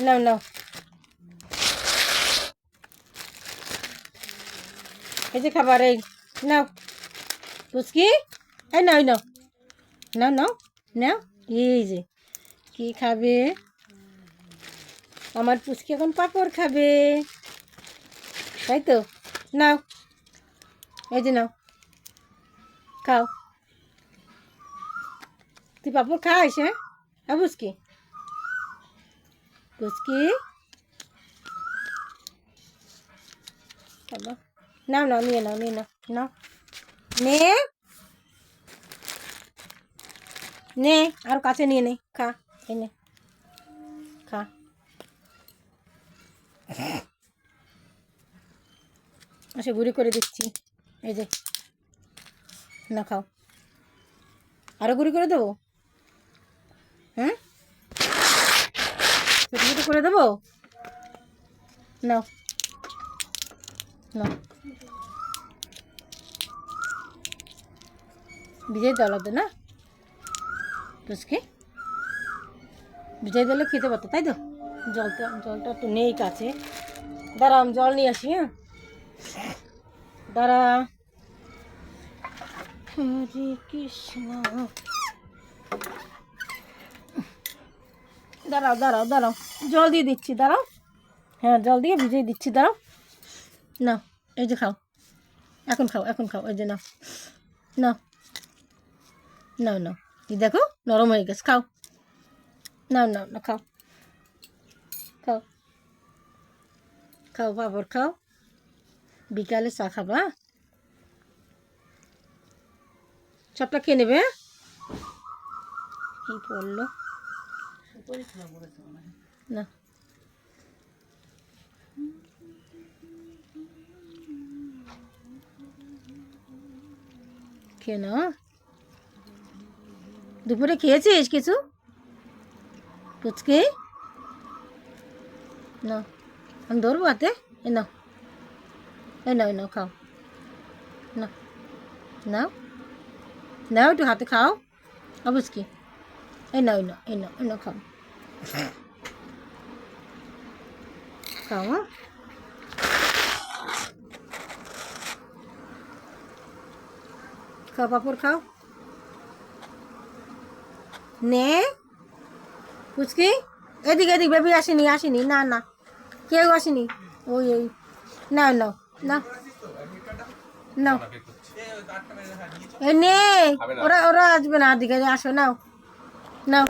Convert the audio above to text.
নাও নাও, এই যে খাবার, এই নাও পুচকি, এই নাও নাও নাও নাও নাও, এই যে কি খাবে আমার পুচকি? এখন পাঁপড় খাবে, তাই তো? নাও, এই যে নাও, খাও। তুই পাঁপড় খাইস? হ্যাঁ পুচকি, পুচকি খাবো? নাও নাও, নিয়ে নাও, নিয়ে নাও, নাও নে নে, আর কাছে নিয়ে নে, খা, এই নে খা। আচ্ছা গুঁড়ি করে দিচ্ছি, এই যে না খাও, আরো গুঁড়ি করে দেবো? হ্যাঁ, ছোটো ছোটো করে দেবো? নাও নাও, ভিজাই দেওয়া লাগবে না পুচকি? ভিজাই দিলে খেতে পারতো, তাই তো? জলটা একটু নেই কাছে, দাঁড়া আমি জল নিয়ে আসি। হ্যাঁ দাঁড়া। হরে কৃষ্ণ, দাঁড়াও দাঁড়াও দাঁড়াও, জল দিয়ে দিচ্ছি, দাঁড়াও। হ্যাঁ জল দিয়ে ভিজিয়ে দিচ্ছি, দাঁড়াও। নাও, এই যে খাও, এখন খাও, এখন খাও, এই যে নাও নাও নাও নাও, এই দেখো নরম হয়ে গেছে, খাও। নাও নাও না, খাও খাও খাও, পাঁপড় খাও, বিকালে চা খাবা? সবটা খেয়ে নেবে? কি পড়লো না, খেয়ে নাও। দুপুরে খেয়েছিস কিছু পুচকে? না, আমি ধরবো হাতে, এ নাও, এই নাও, এই নাও, খাও, না নাও নাও, একটু হাতে খাও অবুঝ কি, এই নাও, এই নাও, এই নাও, এই নাও, খাও খাও। হ্যাঁ খাও, পাঁপড় খাও, নে পুচকি, এদিকে এদিক, বেবি আসেনি, আসেনি, না না, কেউ আসেনি, ওই ওই, নাও নাও নাও নাও, এ নে, ওরা ওরা আসবে না, দিকে আসো, নাও নাও।